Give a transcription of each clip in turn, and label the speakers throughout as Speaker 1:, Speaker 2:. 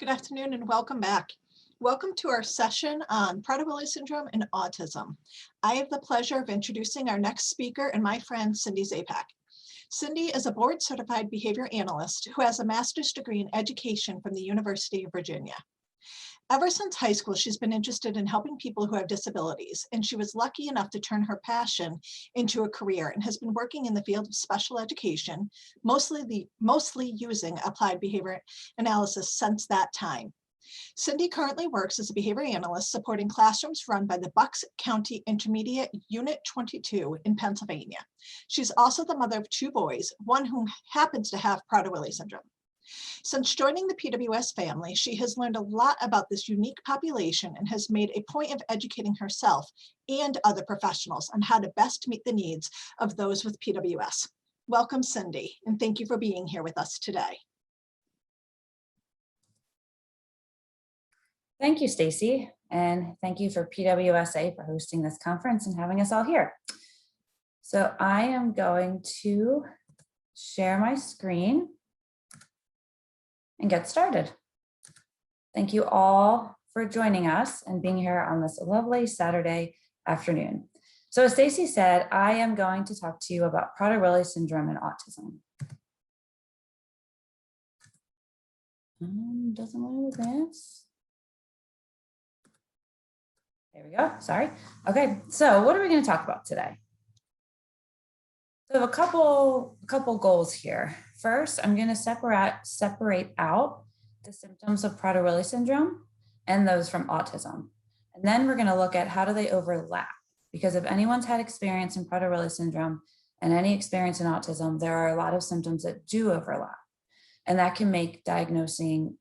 Speaker 1: Good afternoon and welcome back. Welcome to our session on Prader Willi syndrome and autism. I have the pleasure of introducing our next speaker and my friend, Cindy Zapak. Cindy is a board-certified behavior analyst who has a master's degree in education from the University of Virginia. Ever since high school, she's been interested in helping people who have disabilities, and she was lucky enough to turn her passion into a career and has been working in the field of special education, mostly using applied behavior analysis since that time. Cindy currently works as a behavior analyst supporting classrooms run by the Bucks County Intermediate Unit 22 in Pennsylvania. She's also the mother of 2 boys, one whom happens to have Prader Willi syndrome. Since joining the PWS family, she has learned a lot about this unique population and has made a point of educating herself and other professionals on how to best meet the needs of those with PWS. Welcome, Cindy, and thank you for being here with us today.
Speaker 2: Thank you, Stacy, and thank you for PWSA for hosting this conference and having us all here. So I am going to share my screen and get started. Thank you all for joining us and being here on this lovely Saturday afternoon. So as Stacy said, I am going to talk to you about Prader-Willi syndrome and autism. Doesn't want to advance. There we go, sorry. Okay, so what are we going to talk about today? So I have a couple goals here. First, I'm going to separate out the symptoms of Prader-Willi syndrome and those from autism. And then we're going to look at how do they overlap? Because if anyone's had experience in Prader-Willi syndrome and any experience in autism, there are a lot of symptoms that do overlap. And that can make diagnosing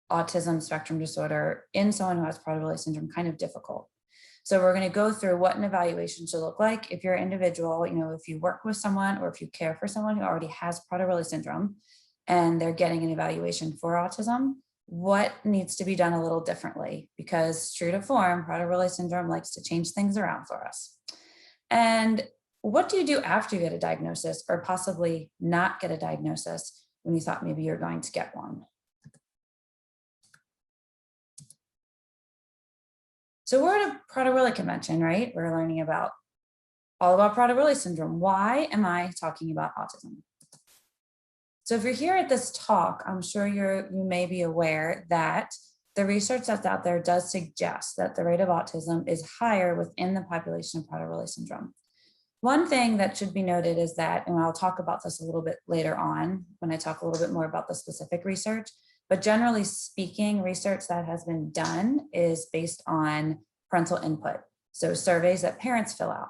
Speaker 2: autism spectrum disorder in someone who has Prader-Willi syndrome kind of difficult. So we're going to go through what an evaluation should look like if you're an individual, if you work with someone or if you care for someone who already has Prader-Willi syndrome and they're getting an evaluation for autism, what needs to be done a little differently? Because true to form, Prader-Willi syndrome likes to change things around for us. And what do you do after you get a diagnosis or possibly not get a diagnosis when you thought maybe you're going to get one? So we're at a Prader-Willi convention, right? We're learning all about Prader-Willi syndrome. Why am I talking about autism? So if you're here at this talk, I'm sure you may be aware that the research that's out there does suggest that the rate of autism is higher within the population of Prader-Willi syndrome. One thing that should be noted is that, and I'll talk about this a little bit later on when I talk a little bit more about the specific research, but generally speaking, research that has been done is based on parental input. So surveys that parents fill out.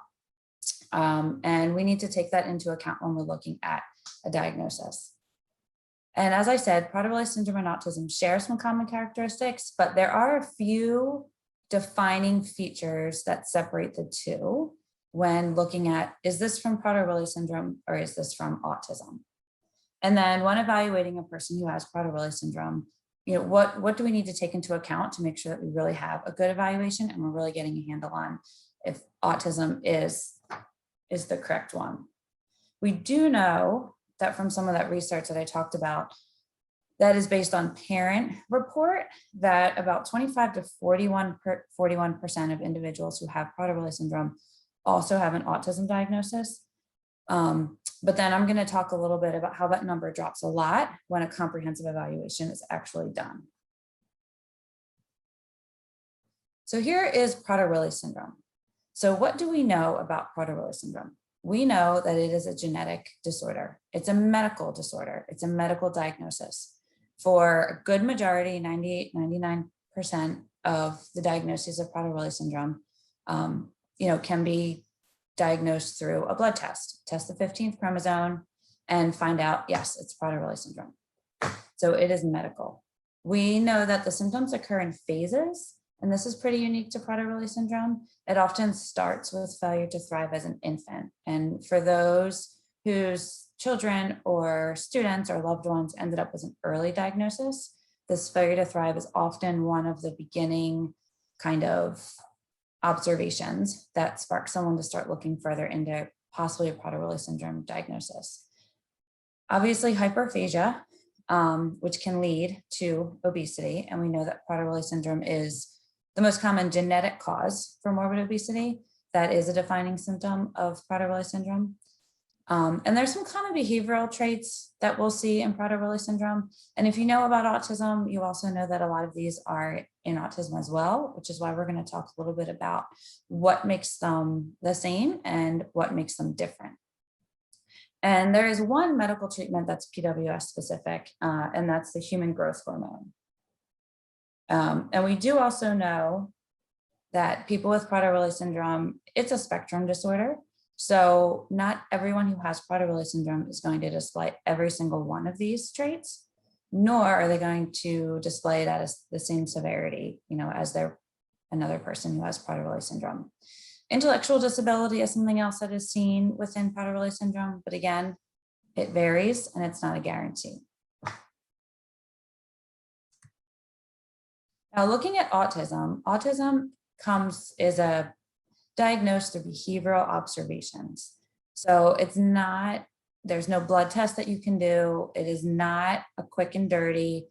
Speaker 2: And we need to take that into account when we're looking at a diagnosis. And as I said, Prader-Willi syndrome and autism share some common characteristics, but there are a few defining features that separate the two when looking at, is this from Prader-Willi syndrome or is this from autism? And then when evaluating a person who has Prader-Willi syndrome, what do we need to take into account to make sure that we really have a good evaluation and we're really getting a handle on if autism is the correct one? We do know that from some of that research that I talked about, that is based on parent report, that about 25 to 41% of individuals who have Prader-Willi syndrome also have an autism diagnosis. But then I'm going to talk a little bit about how that number drops a lot when a comprehensive evaluation is actually done. So here is Prader-Willi syndrome. So what do we know about Prader-Willi syndrome? We know that it is a genetic disorder. It's a medical disorder. It's a medical diagnosis. For a good majority, 98, 99% of the diagnoses of Prader-Willi syndrome, can be diagnosed through a blood test the 15th chromosome and find out, yes, it's Prader-Willi syndrome. So it is medical. We know that the symptoms occur in phases, and this is pretty unique to Prader-Willi syndrome. It often starts with failure to thrive as an infant. And for those whose children or students or loved ones ended up with an early diagnosis, this failure to thrive is often one of the beginning kind of observations that spark someone to start looking further into possibly a Prader-Willi syndrome diagnosis. Obviously, hyperphagia which can lead to obesity. And we know that Prader-Willi syndrome is the most common genetic cause for morbid obesity. That is a defining symptom of Prader-Willi syndrome. And there's some common behavioral traits that we'll see in Prader-Willi syndrome. And if you know about autism, you also know that a lot of these are in autism as well, which is why we're going to talk a little bit about what makes them the same and what makes them different. And there is one medical treatment that's PWS specific, and that's the human growth hormone. And we do also know that people with Prader-Willi syndrome, it's a spectrum disorder. So not everyone who has Prader-Willi syndrome is going to display every single one of these traits, nor are they going to display it at the same severity, as another person who has Prader-Willi syndrome. Intellectual disability is something else that is seen within Prader-Willi syndrome, but again, it varies and it's not a guarantee. Now, looking at autism is a diagnosed through behavioral observations. So there's no blood test that you can do. It is not a quick and dirty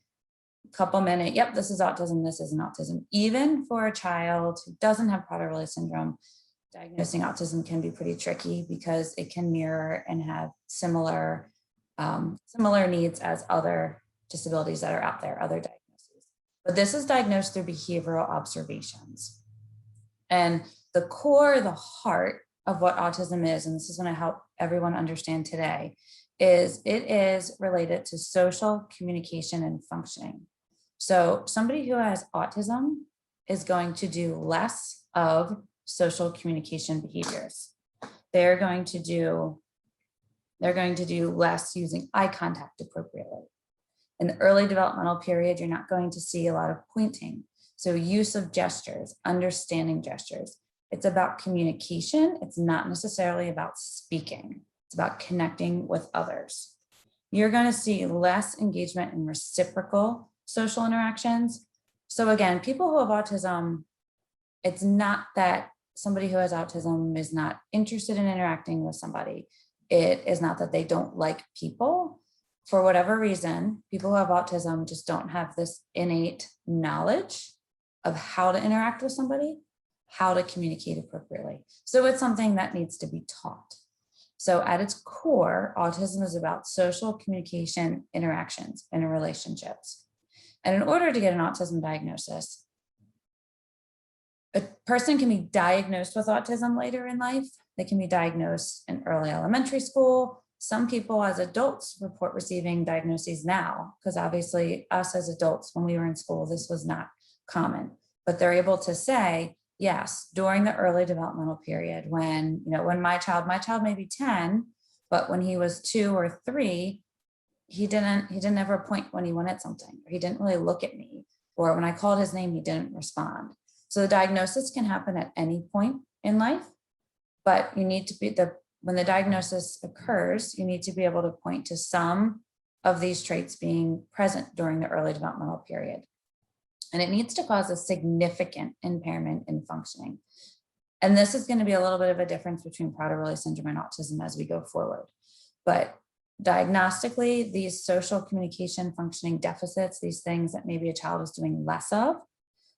Speaker 2: couple minute, yep, this is autism, this isn't autism. Even for a child who doesn't have Prader-Willi syndrome, diagnosing autism can be pretty tricky because it can mirror and have similar needs as other disabilities that are out there, other diagnoses. But this is diagnosed through behavioral observations. And the heart of what autism is, and this is going to help everyone understand today, is it is related to social communication and functioning. So somebody who has autism is going to do less of social communication behaviors. They're going to do less using eye contact appropriately. In the early developmental period, you're not going to see a lot of pointing. So use of gestures, understanding gestures. It's about communication. It's not necessarily about speaking. It's about connecting with others. You're going to see less engagement in reciprocal social interactions. So again, people who have autism, it's not that somebody who has autism is not interested in interacting with somebody. It is not that they don't like people. For whatever reason, people who have autism just don't have this innate knowledge of how to interact with somebody, how to communicate appropriately. So it's something that needs to be taught. So at its core, autism is about social communication, interactions, and relationships. And in order to get an autism diagnosis, a person can be diagnosed with autism later in life. They can be diagnosed in early elementary school. Some people as adults report receiving diagnoses now, because obviously us as adults, when we were in school, this was not common, but they're able to say, yes, during the early developmental period, when my child may be 10, but when he was 2 or 3, he didn't ever point when he wanted something, or he didn't really look at me, or when I called his name, he didn't respond. So the diagnosis can happen at any point in life, but you need to be when the diagnosis occurs, you need to be able to point to some of these traits being present during the early developmental period. And it needs to cause a significant impairment in functioning. And this is going to be a little bit of a difference between Prader-Willi syndrome and autism as we go forward. But diagnostically, these social communication functioning deficits, these things that maybe a child is doing less of,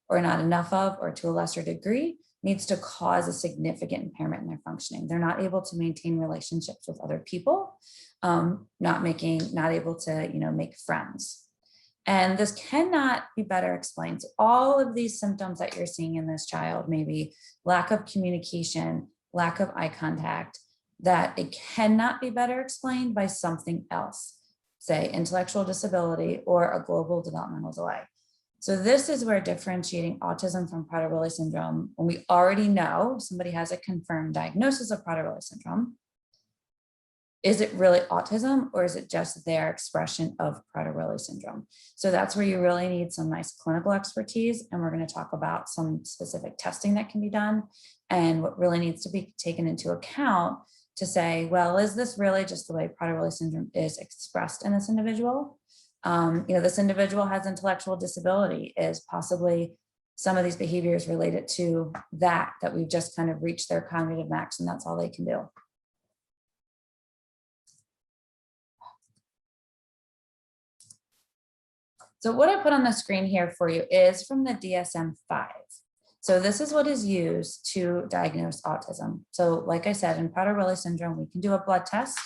Speaker 2: or not enough of, or to a lesser degree, needs to cause a significant impairment in their functioning. They're not able to maintain relationships with other people, not able to, make friends. And this cannot be better explained. So all of these symptoms that you're seeing in this child, maybe lack of communication, lack of eye contact, that it cannot be better explained by something else, say intellectual disability or a global developmental delay. So this is where differentiating autism from Prader-Willi syndrome, when we already know somebody has a confirmed diagnosis of Prader-Willi syndrome, is it really autism, or is it just their expression of Prader-Willi syndrome? So that's where you really need some nice clinical expertise. And we're going to talk about some specific testing that can be done and what really needs to be taken into account to say, well, is this really just the way Prader-Willi syndrome is expressed in this individual? This individual has intellectual disability. Is possibly some of these behaviors related to that we've just kind of reached their cognitive max and that's all they can do. So what I put on the screen here for you is from the DSM-5. So this is what is used to diagnose autism. So like I said, in Prader Willi syndrome, we can do a blood test.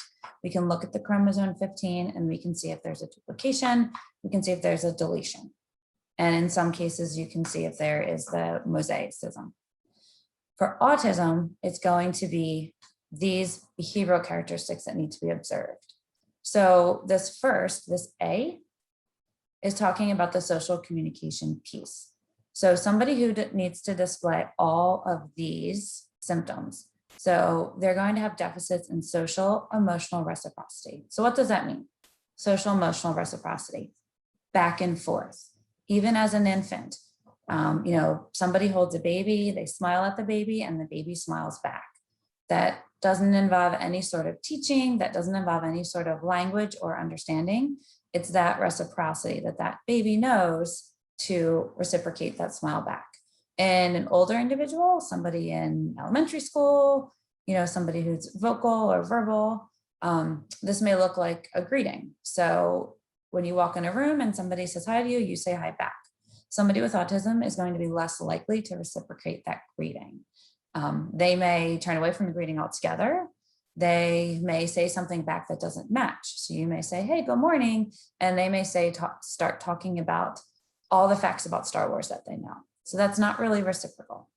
Speaker 2: We can look at the chromosome 15 and we can see if there's a duplication. We can see if there's a deletion. And in some cases, you can see if there is the mosaicism. For autism, it's going to be these behavioral characteristics that need to be observed. So this A, is talking about the social communication piece. So somebody who needs to display all of these symptoms. So they're going to have deficits in social emotional reciprocity. So what does that mean? Social emotional reciprocity, back and forth. Even as an infant, somebody holds a baby, they smile at the baby and the baby smiles back. That doesn't involve any sort of teaching, that doesn't involve any sort of language or understanding. It's that reciprocity that baby knows to reciprocate that smile back. And an older individual, somebody in elementary school, somebody who's vocal or verbal, this may look like a greeting. So when you walk in a room and somebody says hi to you, you say hi back. Somebody with autism is going to be less likely to reciprocate that greeting. They may turn away from the greeting altogether. They may say something back that doesn't match. So you may say, hey, good morning. And they may start talking about all the facts about Star Wars that they know. So that's not really reciprocal.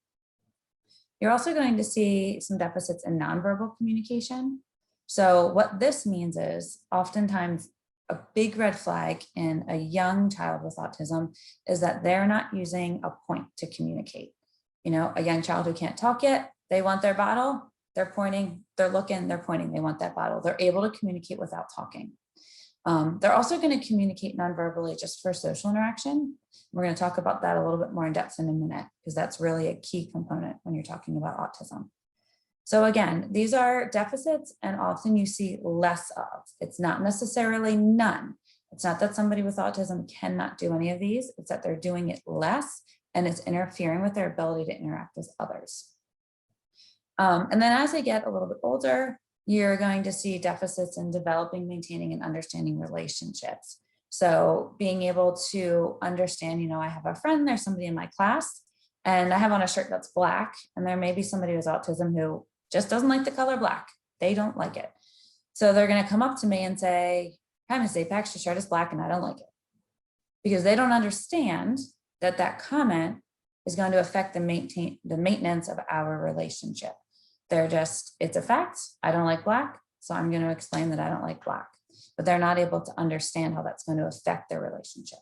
Speaker 2: You're also going to see some deficits in nonverbal communication. So what this means is oftentimes a big red flag in a young child with autism is that they're not using a point to communicate. A young child who can't talk yet, they want their bottle, they're pointing, they're looking, they're pointing, they want that bottle. They're able to communicate without talking. They're also going to communicate nonverbally just for social interaction. We're going to talk about that a little bit more in depth in a minute, because that's really a key component when you're talking about autism. So again, these are deficits and often you see less of. It's not necessarily none. It's not that somebody with autism cannot do any of these. It's that they're doing it less and it's interfering with their ability to interact with others. And then as they get a little bit older, you're going to see deficits in developing, maintaining, and understanding relationships. So being able to understand, I have a friend, there's somebody in my class, and I have on a shirt that's black, and there may be somebody with autism who just doesn't like the color black. They don't like it. So they're going to come up to me and say, hi, Ms. Apex, your shirt is black and I don't like it. Because they don't understand that comment is going to affect the maintenance of our relationship. It's a fact. I don't like black, so I'm going to explain that I don't like black. But they're not able to understand how that's going to affect their relationship.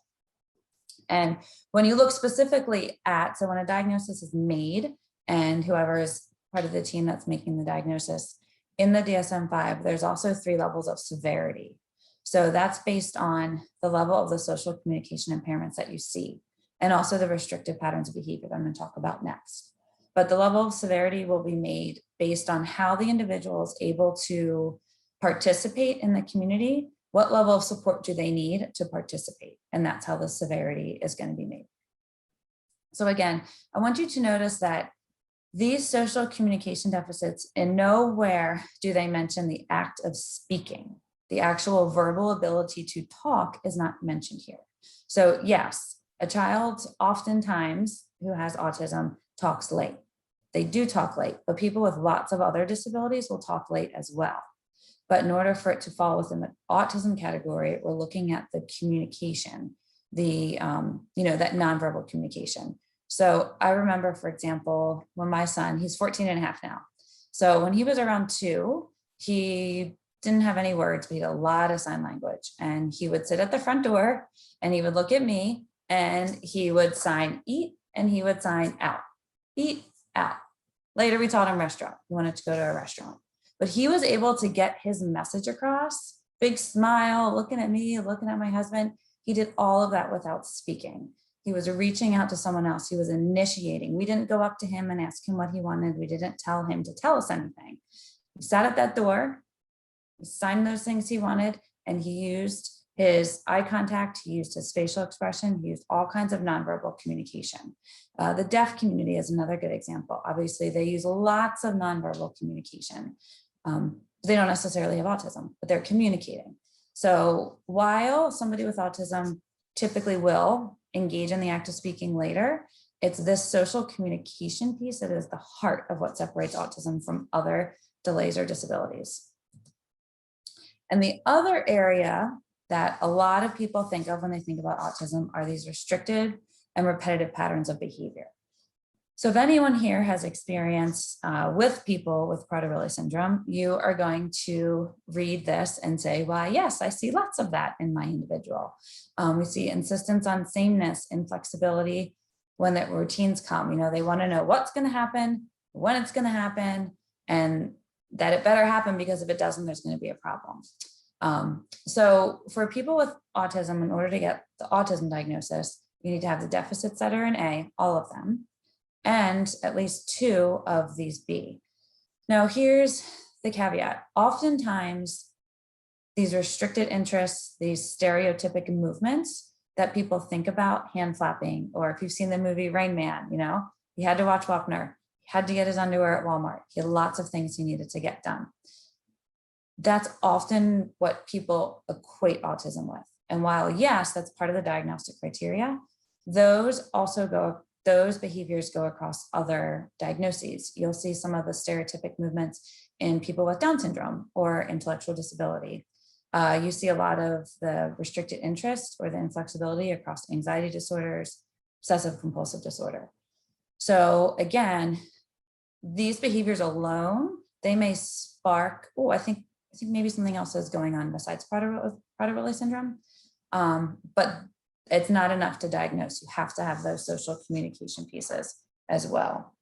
Speaker 2: And when you look specifically so when a diagnosis is made and whoever is part of the team that's making the diagnosis, in the DSM-5, there's also 3 levels of severity. So that's based on the level of the social communication impairments that you see, and also the restrictive patterns of behavior that I'm going to talk about next. But the level of severity will be made based on how the individual is able to participate in the community. What level of support do they need to participate? And that's how the severity is going to be made. So again, I want you to notice that these social communication deficits, in nowhere do they mention the act of speaking. The actual verbal ability to talk is not mentioned here. So yes, a child oftentimes who has autism talks late. They do talk late, but people with lots of other disabilities will talk late as well. But in order for it to fall within the autism category, we're looking at the communication, that nonverbal communication. So I remember, for example, when my son, he's 14 and a half now. So when he was around 2, he didn't have any words, but he had a lot of sign language. And he would sit at the front door and he would look at me and he would sign eat and he would sign out, eat, out. Later, we taught him restaurant. He wanted to go to a restaurant, but he was able to get his message across. Big smile, looking at me, looking at my husband. He did all of that without speaking. He was reaching out to someone else. He was initiating. We didn't go up to him and ask him what he wanted. We didn't tell him to tell us anything. He sat at that door, he signed those things he wanted, and he used his eye contact, he used his facial expression, he used all kinds of nonverbal communication. The deaf community is another good example. Obviously, they use lots of nonverbal communication. They don't necessarily have autism, but they're communicating. So while somebody with autism typically will engage in the act of speaking later. It's this social communication piece that is the heart of what separates autism from other delays or disabilities. And the other area that a lot of people think of when they think about autism are these restricted and repetitive patterns of behavior. So if anyone here has experience with people with Prader Willi syndrome, you are going to read this and say, why, yes, I see lots of that in my individual. We see insistence on sameness, inflexibility when the routines come. They want to know what's going to happen, when it's going to happen, and that it better happen, because if it doesn't, there's going to be a problem. So for people with autism, in order to get the autism diagnosis, you need to have the deficits that are in A, all of them, and at least 2 of these B. Now, here's the caveat. Oftentimes, these restricted interests, these stereotypic movements that people think about, hand flapping, or if you've seen the movie Rain Man, he had to watch Wapner, he had to get his underwear at Walmart, he had lots of things he needed to get done. That's often what people equate autism with. And while, yes, that's part of the diagnostic criteria, those behaviors go across other diagnoses. You'll see some of the stereotypic movements in people with Down syndrome or intellectual disability. You see a lot of the restricted interest or the inflexibility across anxiety disorders, obsessive compulsive disorder. So again, these behaviors alone, they may spark, I think maybe something else is going on besides Prader Willi syndrome, but it's not enough to diagnose. You have to have those social communication pieces as well.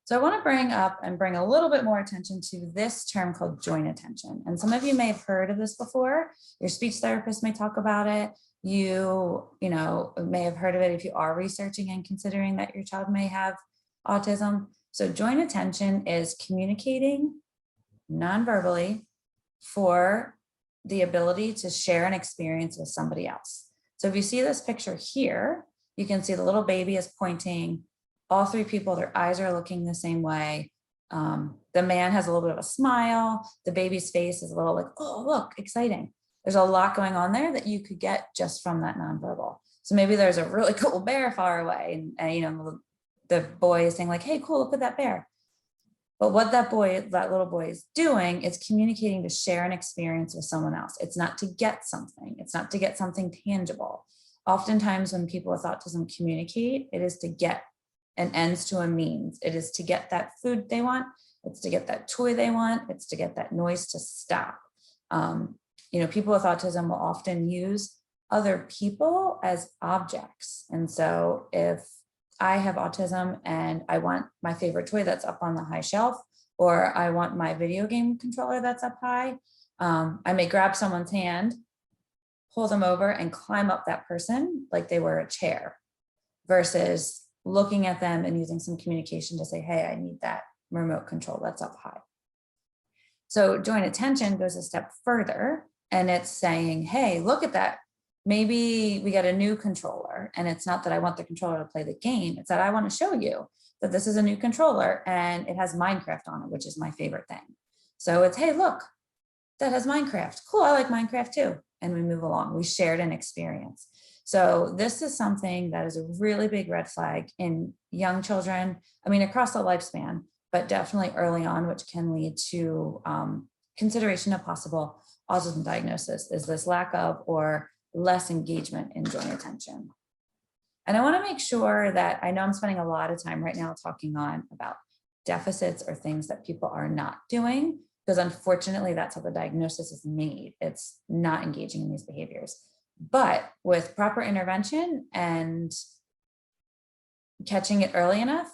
Speaker 2: So I want to bring a little bit more attention to this term called joint attention. And some of you may have heard of this before. Your speech therapist may talk about it. You may have heard of it if you are researching and considering that your child may have autism. So joint attention is communicating non-verbally for the ability to share an experience with somebody else. So if you see this picture here, you can see the little baby is pointing, all 3 people, their eyes are looking the same way. The man has a little bit of a smile. The baby's face is a little like, oh, look, exciting. There's a lot going on there that you could get just from that nonverbal. So maybe there's a really cool bear far away, and the boy is saying like, hey, cool, look at that bear. But what that little boy is doing is communicating to share an experience with someone else. It's not to get something. It's not to get something tangible. Oftentimes when people with autism communicate, it is to get an ends to a means. It is to get that food they want. It's to get that toy they want. It's to get that noise to stop. People with autism will often use other people as objects. And so if I have autism and I want my favorite toy that's up on the high shelf, or I want my video game controller that's up high, I may grab someone's hand, pull them over, and climb up that person like they were a chair, versus looking at them and using some communication to say, hey, I need that remote control that's up high. So joint attention goes a step further, and it's saying, hey, look at that. Maybe we got a new controller, and it's not that I want the controller to play the game. It's that I want to show you that this is a new controller and it has Minecraft on it, which is my favorite thing. So it's, hey, look, that has Minecraft. Cool, I like Minecraft too. And we move along. We shared an experience. So this is something that is a really big red flag in young children. I mean, across the lifespan, but definitely early on, which can lead to consideration of possible autism diagnosis, is this lack of or less engagement in joint attention. And I want to make sure that, I know I'm spending a lot of time right now talking about deficits or things that people are not doing, because unfortunately that's how the diagnosis is made. It's not engaging in these behaviors. But with proper intervention and catching it early enough,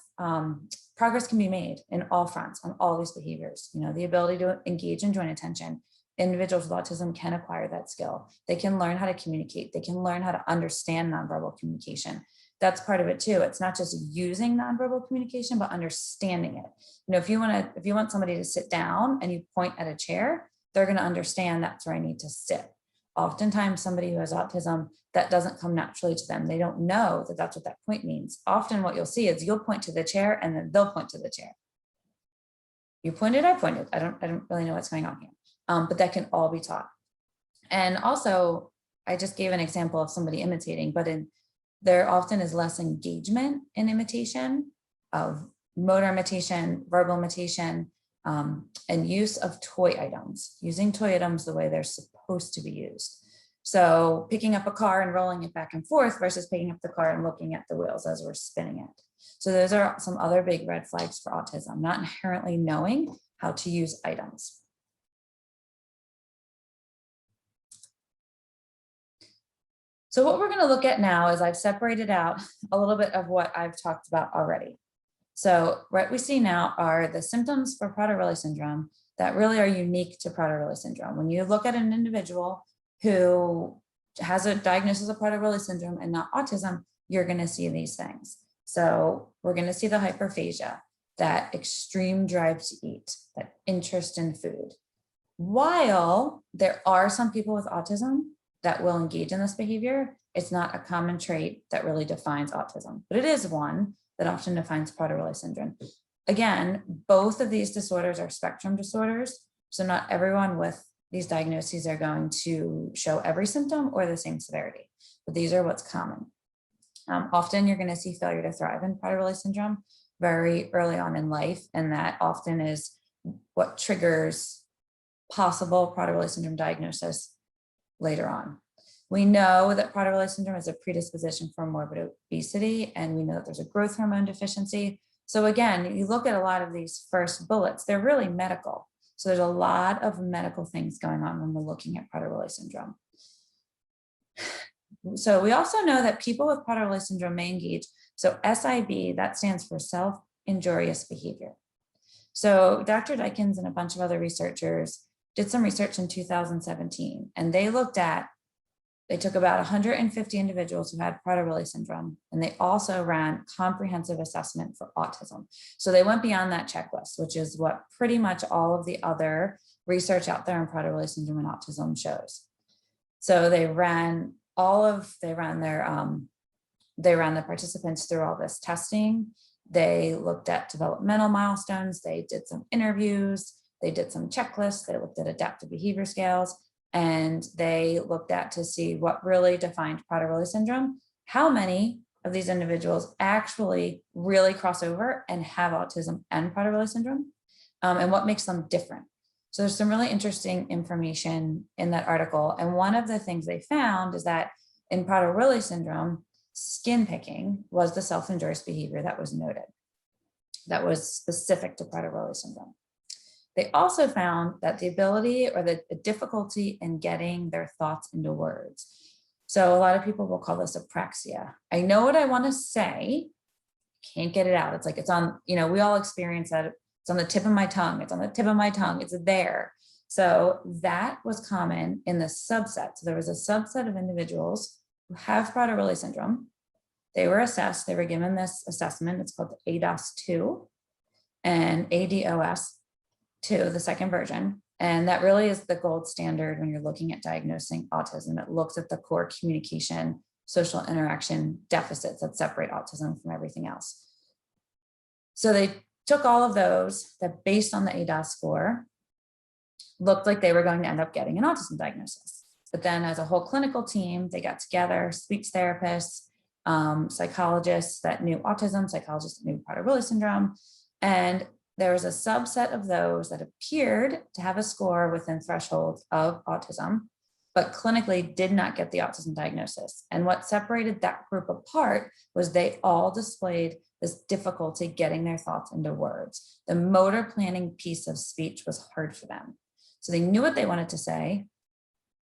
Speaker 2: progress can be made in all fronts on all these behaviors. The ability to engage in joint attention. Individuals with autism can acquire that skill. They can learn how to communicate. They can learn how to understand nonverbal communication. That's part of it too. It's not just using nonverbal communication, but understanding it. If you want somebody to sit down and you point at a chair, they're going to understand that's where I need to sit. Oftentimes somebody who has autism, that doesn't come naturally to them. They don't know that that's what that point means. Often what you'll see is you'll point to the chair and then they'll point to the chair. You pointed, I pointed. I don't really know what's going on here. but that can all be taught. And also, I just gave an example of somebody imitating, but there often is less engagement in imitation of motor imitation, verbal imitation, and use of toy items, using toy items the way they're supposed to be used. So picking up a car and rolling it back and forth versus picking up the car and looking at the wheels as we're spinning it. So those are some other big red flags for autism, not inherently knowing how to use items. So what we're going to look at now is I've separated out a little bit of what I've talked about already. So what we see now are the symptoms for Prader Willi syndrome that really are unique to Prader Willi syndrome. When you look at an individual who has a diagnosis of Prader Willi syndrome and not autism, you're going to see these things. So we're going to see the hyperphagia, that extreme drive to eat, that interest in food. While there are some people with autism that will engage in this behavior, it's not a common trait that really defines autism, but it is one that often defines Prader Willi syndrome. Again, both of these disorders are spectrum disorders, so not everyone with these diagnoses are going to show every symptom or the same severity, but these are what's common. Often you're going to see failure to thrive in Prader Willi syndrome very early on in life, and that often is what triggers possible Prader Willi syndrome diagnosis later on. We know that Prader Willi syndrome is a predisposition for morbid obesity, and we know that there's a growth hormone deficiency. So again, you look at a lot of these first bullets, they're really medical. So there's a lot of medical things going on when we're looking at Prader Willi syndrome. So we also know that people with Prader Willi syndrome may engage. So SIB, that stands for self-injurious behavior. So Dr. Dykins and a bunch of other researchers did some research in 2017, and they took about 150 individuals who had Prader Willi syndrome, and they also ran comprehensive assessment for autism. So they went beyond that checklist, which is what pretty much all of the other research out there on Prader Willi syndrome and autism shows. So they ran the participants through all this testing. They looked at developmental milestones. They did some interviews. They did some checklists. They looked at adaptive behavior scales, and they looked at to see what really defined Prader Willi syndrome, how many of these individuals actually really cross over and have autism and Prader Willi syndrome, and what makes them different. So there's some really interesting information in that article. And one of the things they found is that in Prader Willi syndrome, skin picking was the self-injurious behavior that was noted, that was specific to Prader Willi syndrome. They also found that the ability or the difficulty in getting their thoughts into words. So a lot of people will call this apraxia. I know what I want to say, can't get it out. It's like it's on, we all experience that. It's on the tip of my tongue. It's on the tip of my tongue. It's there. So that was common in the subset. So there was a subset of individuals who have Prader Willi syndrome. They were assessed. They were given this assessment. It's called the ADOS-2 and ADOS-2, the second version. And that really is the gold standard when you're looking at diagnosing autism. It looks at the core communication, social interaction deficits that separate autism from everything else. So they took all of those that, based on the ADOS score, looked like they were going to end up getting an autism diagnosis. But then as a whole clinical team, they got together, speech therapists, psychologists that knew autism, psychologists that knew Prader Willi syndrome, and there was a subset of those that appeared to have a score within thresholds of autism, but clinically did not get the autism diagnosis. And what separated that group apart was they all displayed this difficulty getting their thoughts into words. The motor planning piece of speech was hard for them. So they knew what they wanted to say.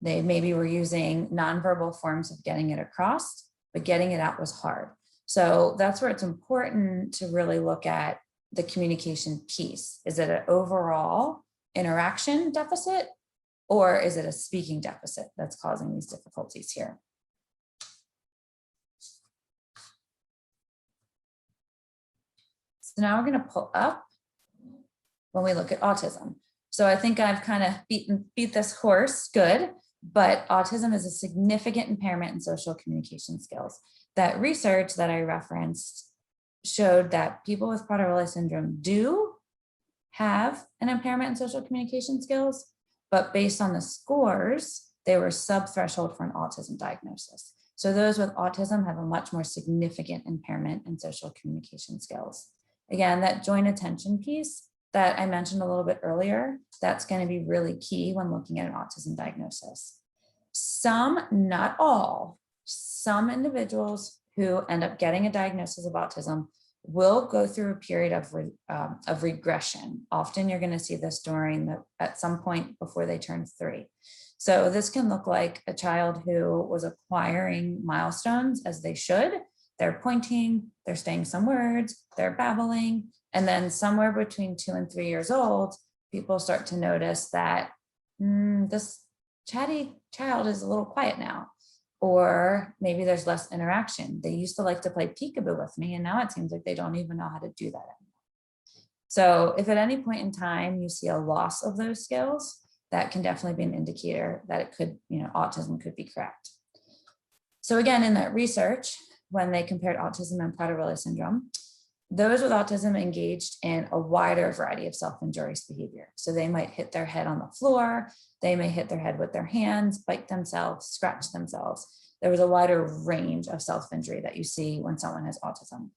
Speaker 2: They maybe were using nonverbal forms of getting it across, but getting it out was hard. So that's where it's important to really look at the communication piece. Is it an overall interaction deficit, or is it a speaking deficit that's causing these difficulties here? So now we're going to pull up when we look at autism. So I think I've kind of beat this horse good, but autism is a significant impairment in social communication skills. That research that I referenced showed that people with Prader Willi syndrome do have an impairment in social communication skills, but based on the scores, they were sub-threshold for an autism diagnosis. So those with autism have a much more significant impairment in social communication skills. Again, that joint attention piece that I mentioned a little bit earlier, that's going to be really key when looking at an autism diagnosis. Some, not all, some individuals who end up getting a diagnosis of autism will go through a period of regression. Often you're going to see this at some point before they turn 3. So this can look like a child who was acquiring milestones as they should. They're pointing, they're saying some words, they're babbling, and then somewhere between 2 and 3 years old, people start to notice that this chatty child is a little quiet now, or maybe there's less interaction. They used to like to play peekaboo with me, and now it seems like they don't even know how to do that anymore. So if at any point in time you see a loss of those skills, that can definitely be an indicator that it could, autism could be correct. So again, in that research, when they compared autism and Prader Willi syndrome, those with autism engaged in a wider variety of self-injurious behavior. So they might hit their head on the floor, they may hit their head with their hands, bite themselves, scratch themselves. There was a wider range of self-injury that you see when someone has autism.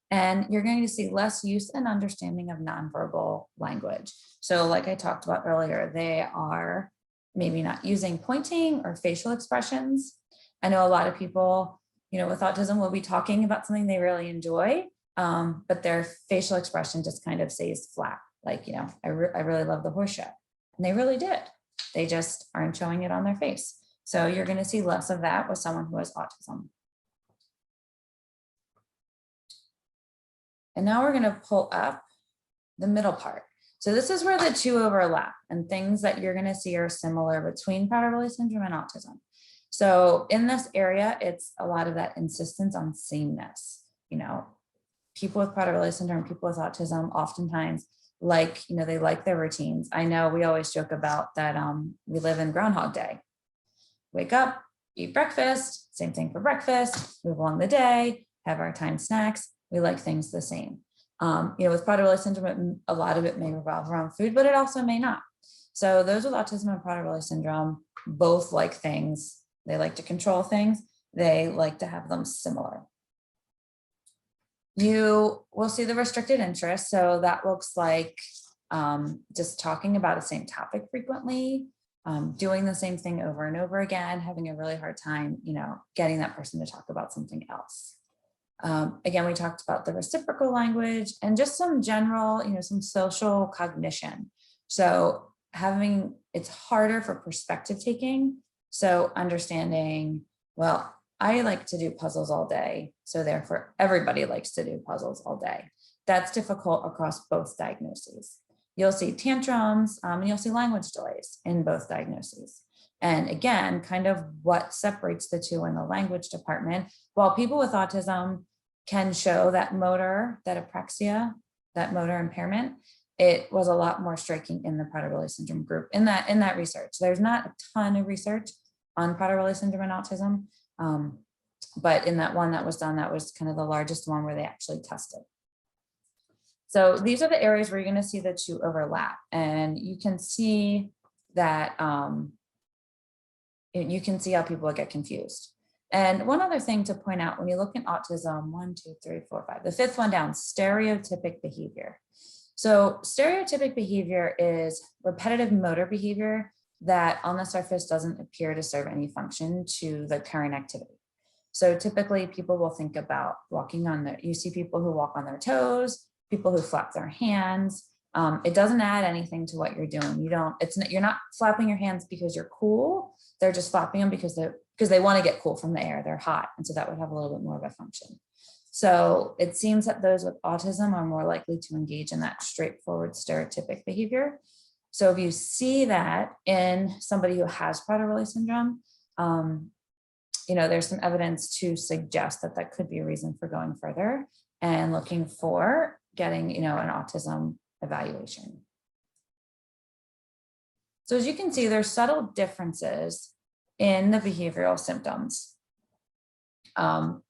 Speaker 2: And you're going to see less use and understanding of nonverbal language. So like I talked about earlier, they are maybe not using pointing or facial expressions. I know a lot of people, with autism will be talking about something they really enjoy, but their facial expression just kind of stays flat. Like, I really love the horse show. And they really did. They just aren't showing it on their face. So you're going to see less of that with someone who has autism. And now we're going to pull up the middle part. So this is where the two overlap, and things that you're going to see are similar between Prader Willi syndrome and autism. So in this area, it's a lot of that insistence on sameness. People with Prader Willi syndrome, people with autism, oftentimes they like their routines. I know we always joke about that. We live in Groundhog Day. Wake up, eat breakfast, same thing for breakfast, move along the day, have our time snacks. We like things the same. With Prader Willi syndrome, a lot of it may revolve around food, but it also may not. So those with autism and Prader Willi syndrome both like things. They like to control things. They like to have them similar. You will see the restricted interest. So that looks like just talking about the same topic frequently, doing the same thing over and over again, having a really hard time, getting that person to talk about something else. Again, we talked about the reciprocal language and just some general, some social cognition. So it's harder for perspective taking. So understanding, well, I like to do puzzles all day. So therefore everybody likes to do puzzles all day. That's difficult across both diagnoses. You'll see tantrums and you'll see language delays in both diagnoses. And again, kind of what separates the two in the language department, while people with autism can show that motor, that apraxia, that motor impairment, it was a lot more striking in the Prader Willi syndrome group in that research. There's not a ton of research on Prader Willi syndrome and autism, but in that one that was done, that was kind of the largest one where they actually tested. So these are the areas where you're going to see the two overlap, and you can see that you can see how people get confused. And one other thing to point out when you look at autism, 1, 2, 3, 4, 5, the fifth one down, stereotypic behavior. So stereotypic behavior is repetitive motor behavior that on the surface doesn't appear to serve any function to the current activity. So typically people will think about you see people who walk on their toes, people who flap their hands. It doesn't add anything to what you're doing. You're not flapping your hands because you're cool. They're just flapping them because they want to get cool from the air. They're hot. And so that would have a little bit more of a function. So it seems that those with autism are more likely to engage in that straightforward stereotypic behavior. So if you see that in somebody who has Prader Willi syndrome, there's some evidence to suggest that that could be a reason for going further and looking for getting, an autism evaluation. So as you can see, there's subtle differences in the behavioral symptoms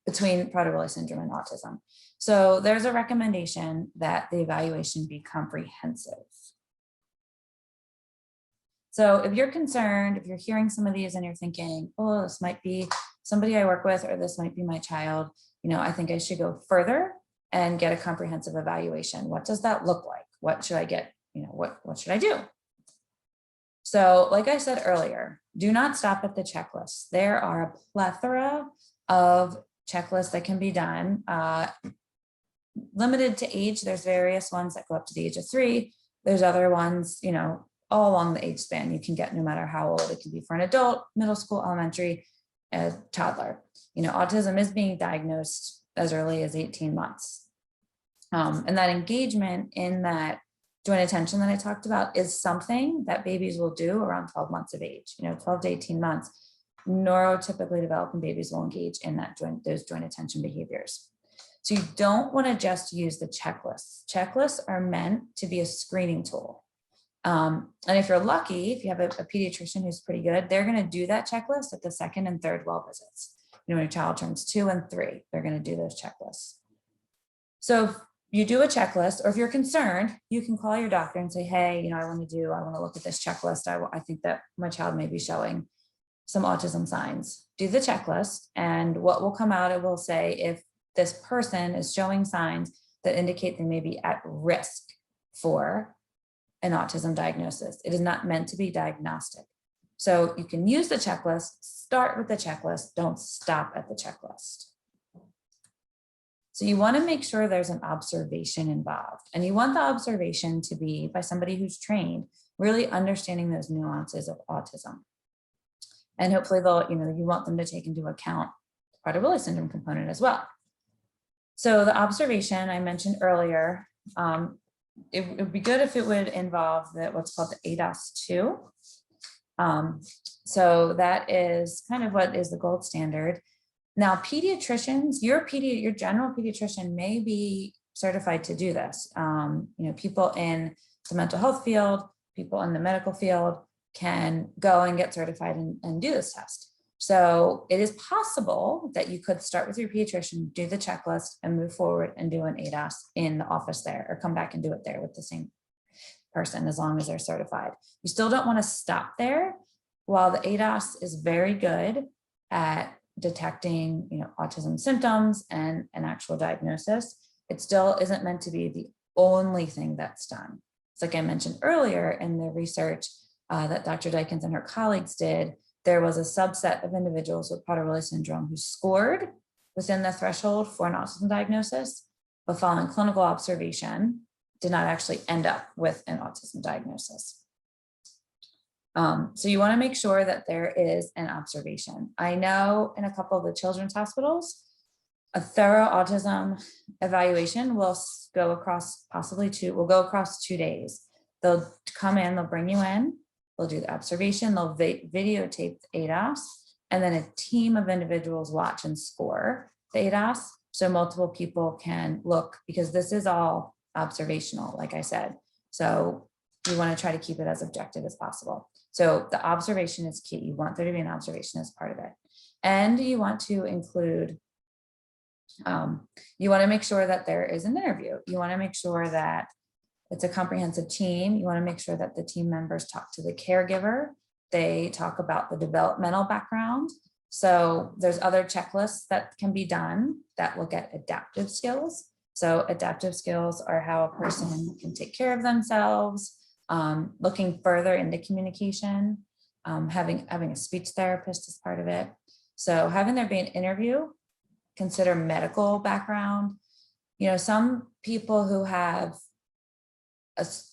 Speaker 2: between Prader Willi syndrome and autism. So there's a recommendation that the evaluation be comprehensive. So if you're concerned, if you're hearing some of these and you're thinking, oh, this might be somebody I work with, or this might be my child, I think I should go further and get a comprehensive evaluation. What does that look like? What should I get? What should I do? So like I said earlier, do not stop at the checklist. There are a plethora of checklists that can be done. Limited to age, there's various ones that go up to the age of 3. There's other ones, all along the age span you can get no matter how old. It can be for an adult, middle school, elementary, a toddler. Autism is being diagnosed as early as 18 months. And that engagement in that joint attention that I talked about is something that babies will do around 12 months of age. 12 to 18 months, neurotypically developing babies will engage in those joint attention behaviors. So you don't want to just use the checklists. Checklists are meant to be a screening tool. And if you're lucky, if you have a pediatrician who's pretty good, they're going to do that checklist at the 2nd and 3rd well visits. When your child turns 2 and 3, they're going to do those checklists. So if you do a checklist, or if you're concerned, you can call your doctor and say, hey, I want to look at this checklist. I think that my child may be showing some autism signs. Do the checklist, and what will come out, it will say if this person is showing signs that indicate they may be at risk for an autism diagnosis. It is not meant to be diagnostic. So you can use the checklist, start with the checklist, don't stop at the checklist. So you want to make sure there's an observation involved, and you want the observation to be by somebody who's trained, really understanding those nuances of autism. And hopefully you want them to take into account the Prader Willi syndrome component as well. So the observation I mentioned earlier, it would be good if it would involve what's called the ADAS-2. So that is kind of what is the gold standard. Now, pediatricians, your general pediatrician may be certified to do this. People in the mental health field, people in the medical field can go and get certified and do this test. So it is possible that you could start with your pediatrician, do the checklist, and move forward and do an ADAS in the office there, or come back and do it there with the same person, as long as they're certified. You still don't want to stop there. While the ADAS is very good at detecting, autism symptoms and an actual diagnosis, it still isn't meant to be the only thing that's done. It's like I mentioned earlier in the research that Dr. Dykins and her colleagues did. There was a subset of individuals with Prader Willi syndrome who scored within the threshold for an autism diagnosis, but following clinical observation, did not actually end up with an autism diagnosis. So you want to make sure that there is an observation. I know in a couple of the children's hospitals, a thorough autism evaluation will go across 2 days. They'll come in, they'll bring you in, they'll do the observation, they'll videotape the ADAS, and then a team of individuals watch and score the ADAS. So multiple people can look, because this is all observational, like I said. So you want to try to keep it as objective as possible. So the observation is key. You want there to be an observation as part of it. And you want to include, you want to make sure that there is an interview. You want to make sure that it's a comprehensive team. You want to make sure that the team members talk to the caregiver. They talk about the developmental background. So there's other checklists that can be done that look at adaptive skills. So adaptive skills are how a person can take care of themselves, looking further into communication, having a speech therapist as part of it. So having there be an interview, consider medical background. Some people who have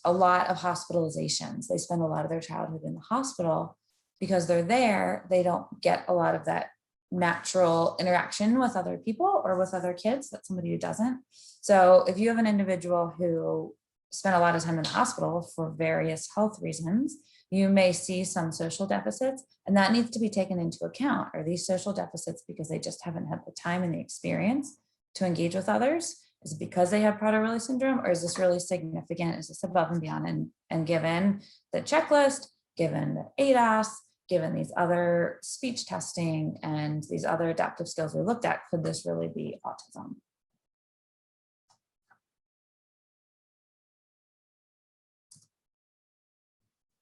Speaker 2: a lot of hospitalizations, they spend a lot of their childhood in the hospital. Because they're there, they don't get a lot of that natural interaction with other people or with other kids. That's somebody who doesn't. So if you have an individual who spent a lot of time in the hospital for various health reasons, you may see some social deficits, and that needs to be taken into account. Are these social deficits because they just haven't had the time and the experience to engage with others? Is it because they have Prader Willi syndrome, or is this really significant? Is this above and beyond? And given the checklist, given the ADAS, given these other speech testing and these other adaptive skills we looked at, could this really be autism?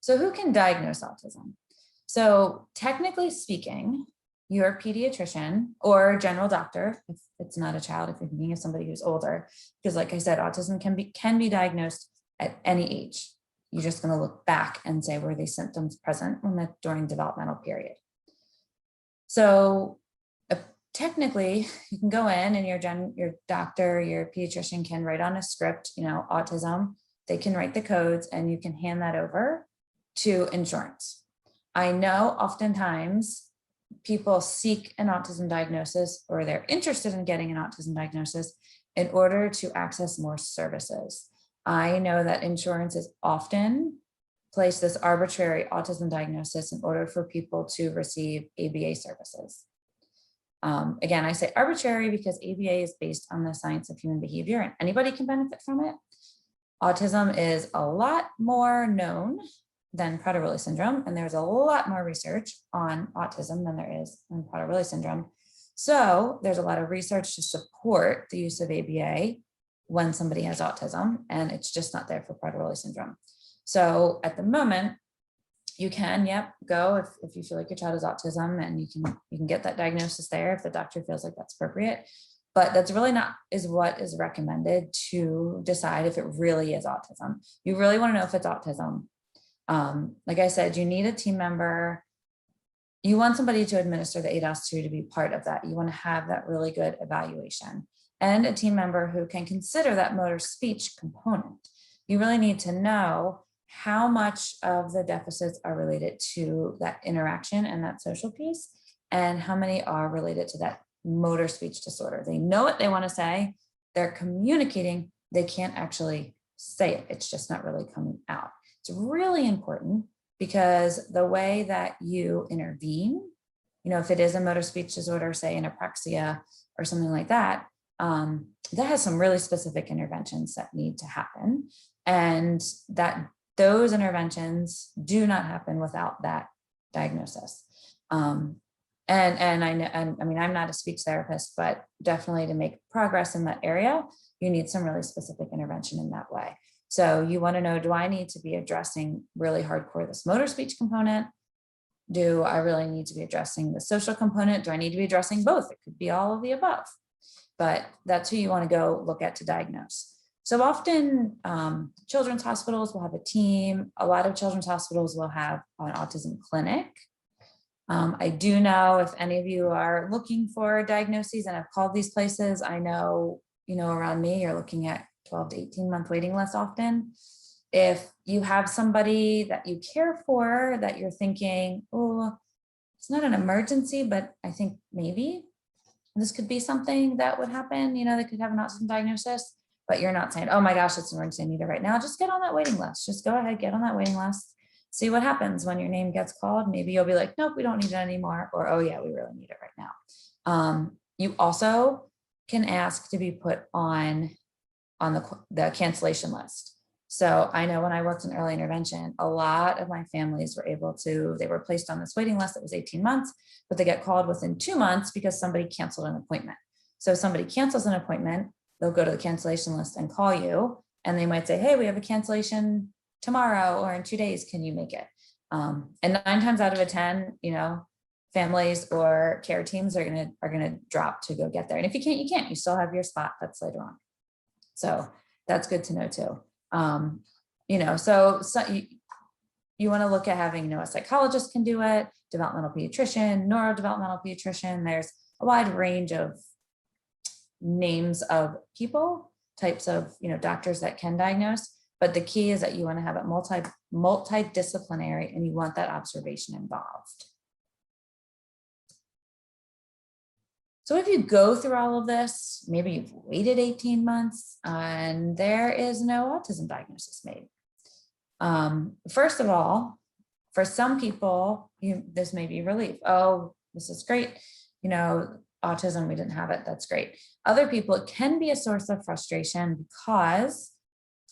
Speaker 2: So who can diagnose autism? So technically speaking, your pediatrician or general doctor, if it's not a child, if you're thinking of somebody who's older, because like I said, autism can be diagnosed at any age. You're just going to look back and say, were these symptoms present during developmental period? So technically, you can go in and your doctor, your pediatrician can write on a script, autism. They can write the codes and you can hand that over to insurance. I know oftentimes people seek an autism diagnosis or they're interested in getting an autism diagnosis in order to access more services. I know that insurance is often place this arbitrary autism diagnosis in order for people to receive ABA services. Again, I say arbitrary because ABA is based on the science of human behavior and anybody can benefit from it. Autism is a lot more known than Prader Willi syndrome, and there's a lot more research on autism than there is on Prader Willi syndrome. So there's a lot of research to support the use of ABA when somebody has autism, and it's just not there for Prader Willi syndrome. So at the moment, you can, go if you feel like your child has autism, and you can get that diagnosis there if the doctor feels like that's appropriate. But that's really not what is recommended to decide if it really is autism. You really want to know if it's autism. Like I said, you need a team member. You want somebody to administer the ADOS2 to be part of that. You want to have that really good evaluation and a team member who can consider that motor speech component. You really need to know how much of the deficits are related to that interaction and that social piece, and how many are related to that motor speech disorder. They know what they want to say. They're communicating. They can't actually say it. It's just not really coming out. It's really important because the way that you intervene, if it is a motor speech disorder, say an apraxia or something like that, that has some really specific interventions that need to happen. And that those interventions do not happen without that diagnosis. And I know, I'm not a speech therapist, but definitely to make progress in that area, you need some really specific intervention in that way. So you want to know, do I need to be addressing really hardcore this motor speech component? Do I really need to be addressing the social component? Do I need to be addressing both? It could be all of the above, but that's who you want to go look at to diagnose. So often children's hospitals will have a team. A lot of children's hospitals will have an autism clinic. I do know if any of you are looking for diagnoses and have called these places, I know, around me, you're looking at 12 to 18 month waiting list often. If you have somebody that you care for that you're thinking, oh, it's not an emergency, but I think maybe this could be something that would happen, they could have an autism diagnosis, but you're not saying, oh my gosh, it's an emergency, I need it right now. Just get on that waiting list. Just go ahead, get on that waiting list. See what happens when your name gets called. Maybe you'll be like, nope, we don't need it anymore. Or, oh yeah, we really need it right now. You also can ask to be put on the cancellation list. So I know when I worked in early intervention, a lot of my families they were placed on this waiting list that was 18 months, but they get called within 2 months because somebody canceled an appointment. So if somebody cancels an appointment, they'll go to the cancellation list and call you, and they might say, hey, we have a cancellation tomorrow or in 2 days, can you make it? And 9 times out of 10, families or care teams are gonna drop to go get there. And if you can't, you can't. You still have your spot. That's later on. So that's good to know too. So you want to look at having, a psychologist can do it, developmental pediatrician, neurodevelopmental pediatrician. There's a wide range of names of people, types of, doctors that can diagnose. But the key is that you want to have it multidisciplinary, and you want that observation involved. So if you go through all of this, maybe you've waited 18 months and there is no autism diagnosis made. First of all, for some people, this may be relief. Oh, this is great. Autism, we didn't have it. That's great. Other people, it can be a source of frustration because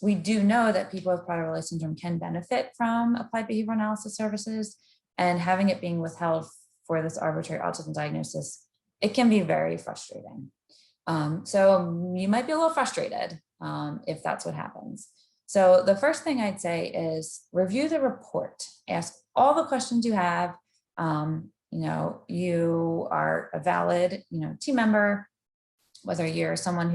Speaker 2: we do know that people with Prader Willi syndrome can benefit from applied behavioral analysis services, and having it being withheld for this arbitrary autism diagnosis, it can be very frustrating. So you might be a little frustrated if that's what happens. So the first thing I'd say is review the report, ask all the questions you have. You are a valid, team member, whether you're someone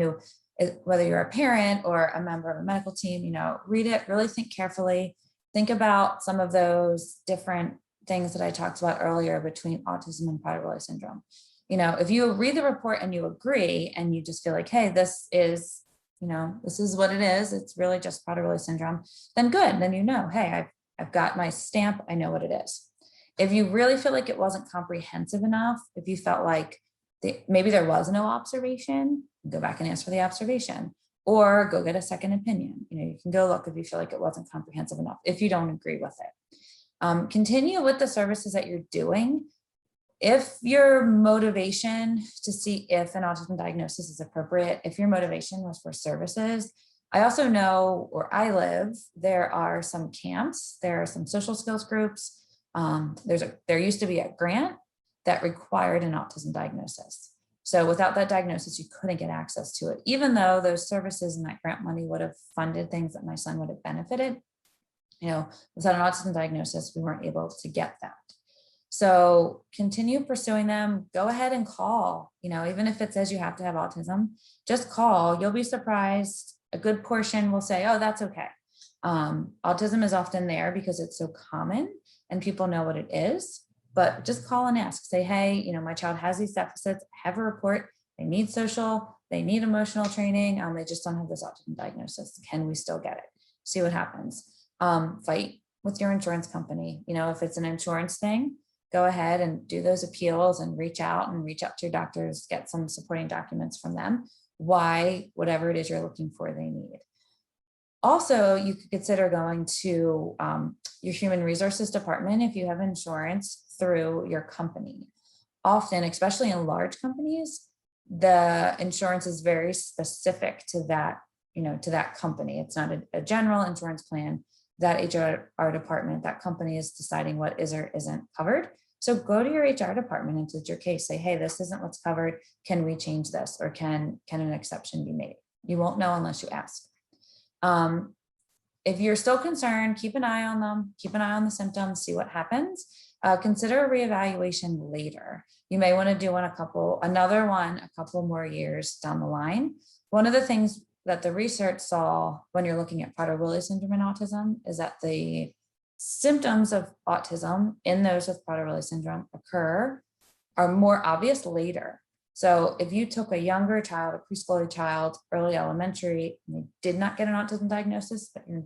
Speaker 2: whether you're a parent or a member of a medical team, read it, really think carefully, think about some of those different things that I talked about earlier between autism and Prader Willi syndrome. If you read the report and you agree and you just feel like, hey, this is what it is, it's really just Prader Willi syndrome, then good. Then hey, I've got my stamp, I know what it is. If you really feel like it wasn't comprehensive enough, if you felt like maybe there was no observation, go back and ask for the observation, or go get a second opinion. You can go look if you feel like it wasn't comprehensive enough, if you don't agree with it. Continue with the services that you're doing. If your motivation to see if an autism diagnosis is appropriate, if your motivation was for services, I also know where I live, there are some camps, there are some social skills groups. There used to be a grant that required an autism diagnosis. So without that diagnosis, you couldn't get access to it, even though those services and that grant money would have funded things that my son would have benefited. Without an autism diagnosis, we weren't able to get that. So continue pursuing them. Go ahead and call, even if it says you have to have autism, just call. You'll be surprised. A good portion will say, oh, that's okay. Autism is often there because it's so common and people know what it is, but just call and ask, say, hey, my child has these deficits, have a report, they need social, they need emotional training. They just don't have this autism diagnosis. Can we still get it? See what happens. Fight with your insurance company. If it's an insurance thing, go ahead and do those appeals and reach out to your doctors, get some supporting documents from them, why whatever it is you're looking for, they need. Also, you could consider going to your human resources department if you have insurance through your company. Often, especially in large companies, the insurance is very specific to that, to that company. It's not a general insurance plan. That HR department, that company is deciding what is or isn't covered. So go to your HR department and plead your case. Say, hey, this isn't what's covered. Can we change this? Or can an exception be made? You won't know unless you ask. If you're still concerned, keep an eye on them, keep an eye on the symptoms, see what happens. Consider a reevaluation later. You may want to do a couple more years down the line. One of the things that the research saw when you're looking at Prader Willi syndrome and autism is that the symptoms of autism in those with Prader Willi syndrome are more obvious later. So if you took a younger child, a preschooler child, early elementary, and they did not get an autism diagnosis, but you're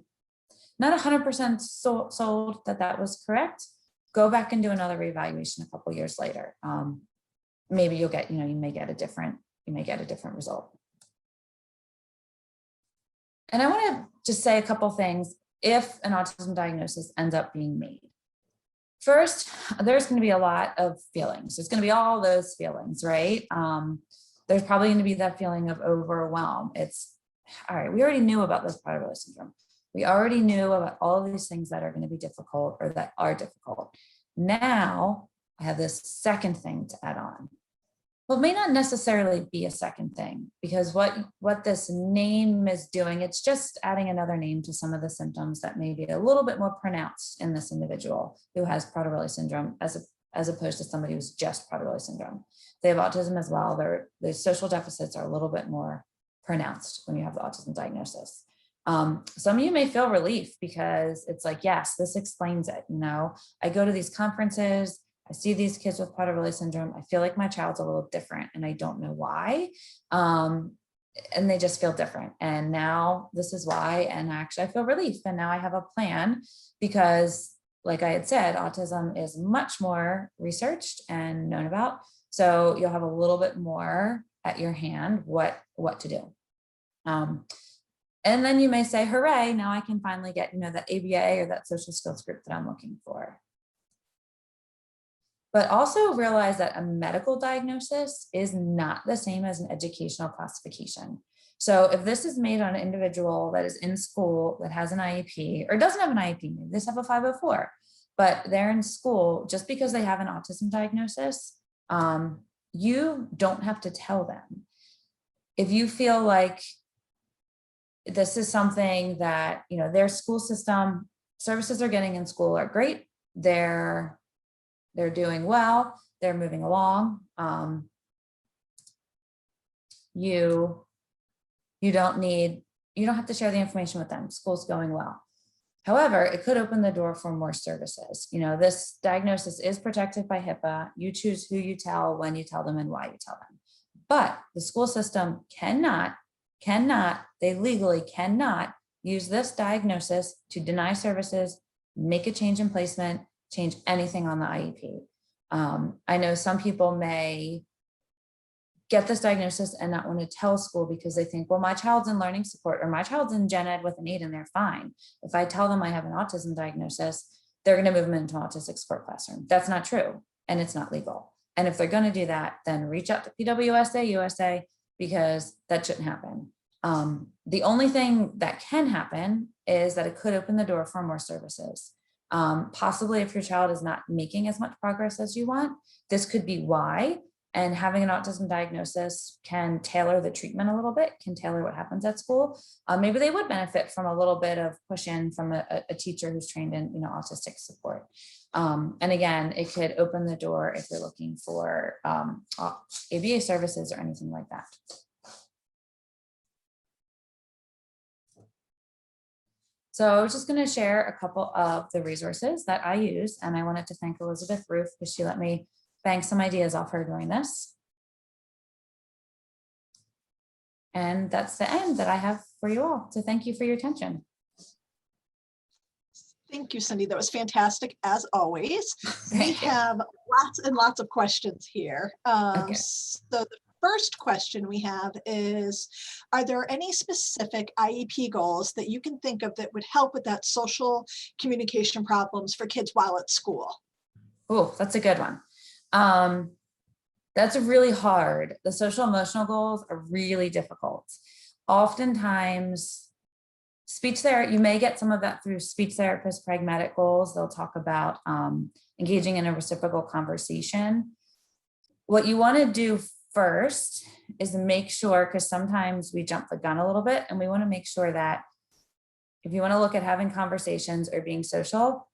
Speaker 2: not 100% sold that was correct, go back and do another reevaluation a couple years later. Maybe you'll get, you may get a different result. And I want to just say a couple things if an autism diagnosis ends up being made. First, there's going to be a lot of feelings. There's going to be all those feelings, right? There's probably going to be that feeling of overwhelm. It's, all right, we already knew about this Prader Willi syndrome. We already knew about all of these things that are going to be difficult or that are difficult. Now I have this second thing to add on. Well, it may not necessarily be a second thing, because what this name is doing, it's just adding another name to some of the symptoms that may be a little bit more pronounced in this individual who has Prader Willi syndrome as opposed to somebody who's just Prader Willi syndrome. They have autism as well. Their social deficits are a little bit more pronounced when you have the autism diagnosis. Some of you may feel relief because it's like, yes, this explains it. I go to these conferences, I see these kids with Prader Willi syndrome. I feel like my child's a little different and I don't know why. And they just feel different. And now this is why. And actually I feel relief. And now I have a plan because, like I had said, autism is much more researched and known about. So you'll have a little bit more at your hand what to do. And then you may say, hooray, now I can finally get, that ABA or that social skills group that I'm looking for. But also realize that a medical diagnosis is not the same as an educational classification. So if this is made on an individual that is in school that has an IEP or doesn't have an IEP, maybe they have a 504, but they're in school, just because they have an autism diagnosis, you don't have to tell them. If you feel like this is something that, their school system services they're getting in school are great. They're doing well. They're moving along. You don't have to share the information with them. School's going well. However, it could open the door for more services. This diagnosis is protected by HIPAA. You choose who you tell, when you tell them, and why you tell them. But the school system they legally cannot use this diagnosis to deny services, make a change in placement, change anything on the IEP. I know some people may get this diagnosis and not want to tell school because they think, well, my child's in learning support or my child's in gen ed with an 8 and they're fine. If I tell them I have an autism diagnosis, they're going to move them into an autistic support classroom. That's not true. And it's not legal. And if they're going to do that, then reach out to PWSA, USA, because that shouldn't happen. The only thing that can happen is that it could open the door for more services. Possibly if your child is not making as much progress as you want, this could be why. And having an autism diagnosis can tailor the treatment a little bit, can tailor what happens at school. Maybe they would benefit from a little bit of push in from a teacher who's trained in autistic support. And again, it could open the door if you're looking for ABA services or anything like that. So I was just going to share a couple of the resources that I use, and I wanted to thank Elizabeth Ruth because she let me bang some ideas off her during this. And that's the end that I have for you all. So thank you for your attention.
Speaker 1: Thank you, Cindy. That was fantastic, as always. We
Speaker 2: Thank you.
Speaker 1: have lots and lots of questions here.
Speaker 2: Okay.
Speaker 1: So the first question we have is, are there any specific IEP goals that you can think of that would help with that social communication problems for kids while at school?
Speaker 2: Oh, that's a good one. That's really hard. The social emotional goals are really difficult. Oftentimes, speech therapy, you may get some of that through speech therapist pragmatic goals. They'll talk about engaging in a reciprocal conversation. What you want to do first is make sure, because sometimes we jump the gun a little bit, and we want to make sure that if you want to look at having conversations or being social,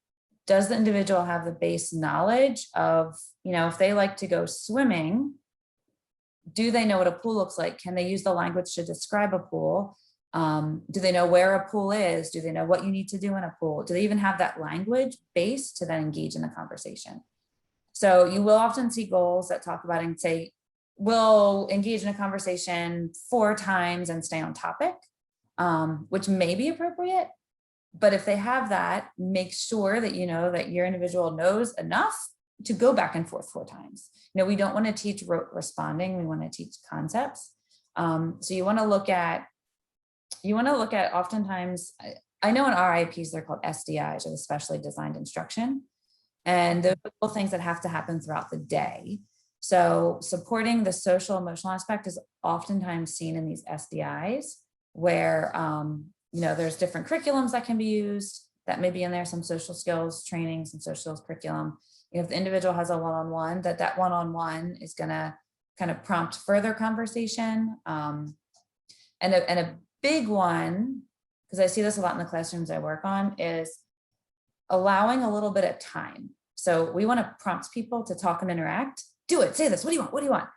Speaker 2: does the individual have the base knowledge of, if they like to go swimming, do they know what a pool looks like? Can they use the language to describe a pool? Do they know where a pool is? Do they know what you need to do in a pool? Do they even have that language base to then engage in the conversation? So you will often see goals that talk about and say, we'll engage in a conversation 4 times and stay on topic, which may be appropriate. But if they have that, make sure that that your individual knows enough to go back and forth 4 times. We don't want to teach rote responding. We want to teach concepts. So you want to look at oftentimes, I know in RIPs, they're called SDIs, or the specially designed instruction. And those are things that have to happen throughout the day. So supporting the social emotional aspect is oftentimes seen in these SDIs where, there's different curriculums that can be used that may be in there, some social skills training, some social skills curriculum. If the individual has a one-on-one, that one-on-one is going to kind of prompt further conversation. And a big one, because I see this a lot in the classrooms I work on, is allowing a little bit of time. So we want to prompt people to talk and interact. Do it, say this, what do you want? What do you want?